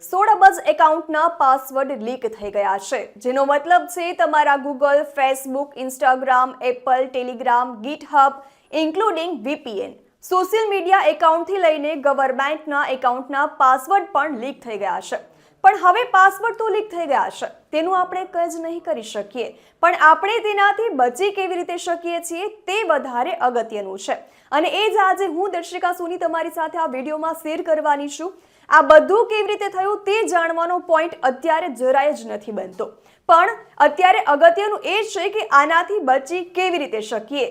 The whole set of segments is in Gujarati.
16 અબજ એકાઉન્ટના પાસવર્ડ લીક થઈ ગયા છે, જેનો મતલબ છે તમારા Google, Facebook, Instagram, Apple, Telegram, GitHub, including VPN, social media એકાઉન્ટથી લઈને ગવર્મેન્ટના એકાઉન્ટના પાસવર્ડ પણ લીક થઈ ગયા છે. પણ હવે પાસવર્ડ તો લીક થઈ ગયા છે, તેનું આપણે કંઈ જ નહીં કરી શકીએ, પણ આપણે તેનાથી બચી કેવી રીતે શકીએ છીએ તે વધારે અગત્યનું છે. અને એ જ આજે હું દર્શિકા સોની તમારી સાથે આ વિડીયોમાં શેર કરવાની છું. આ બધું કેવી રીતે થયું તે જાણવાનો પોઈન્ટ અત્યારે જરાય જ નથી બનતો, પણ અત્યારે અગત્યનું એ છે કે આનાથી બચી કેવી રીતે શકીએ.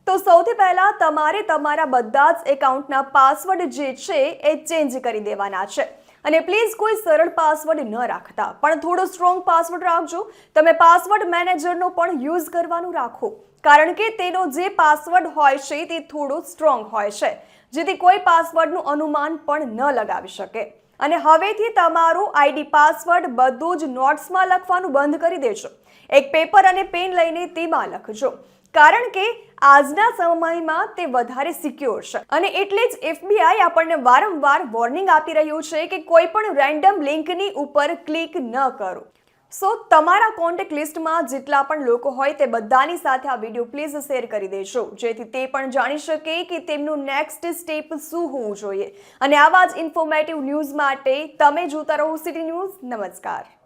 તો સૌથી પહેલા તમારે તમારા બધા જ એકાઉન્ટના પાસવર્ડ જે છે એ ચેન્જ કરી દેવાના છે. અને પ્લીઝ કોઈ સરળ પાસવર્ડ ન રાખતા, પણ થોડો સ્ટ્રોંગ પાસવર્ડ રાખજો. તમે પાસવર્ડ મેનેજરનો પણ યુઝ કરવાનું રાખો, કારણ કે તેનો જે પાસવર્ડ હોય છે તે થોડો સ્ટ્રોંગ હોય છે, જેથી કોઈ પાસવર્ડનું અનુમાન પણ ન લગાવી શકે. અને હવેથી તમારું ID પાસવર્ડ બધું જ નોટ્સમાં લખવાનું બંધ કરી દેજો. એક પેપર અને પેન લઈને તેમાં લખજો, કારણ કે આજના સમયમાં તે વધારે સિક્યોર છે. અને એટલે જ FBI આપણને વારંવાર વોર્નિંગ આપી રહ્યું છે કે કોઈ પણ રેન્ડમ લિંકની ઉપર ક્લિક ન કરો. સો તમારા કોન્ટેક્ટ લિસ્ટમાં જેટલા પણ લોકો હોય તે બધાની સાથે આ વિડીયો પ્લીઝ શેર કરી દેજો, જેથી તે પણ જાણી શકે કે તેમનું નેક્સ્ટ સ્ટેપ શું હોવું જોઈએ. અને આવા જ ઇન્ફોર્મેટિવ ન્યૂઝ માટે તમે જોતા રહો સિટી ન્યૂઝ. નમસ્કાર.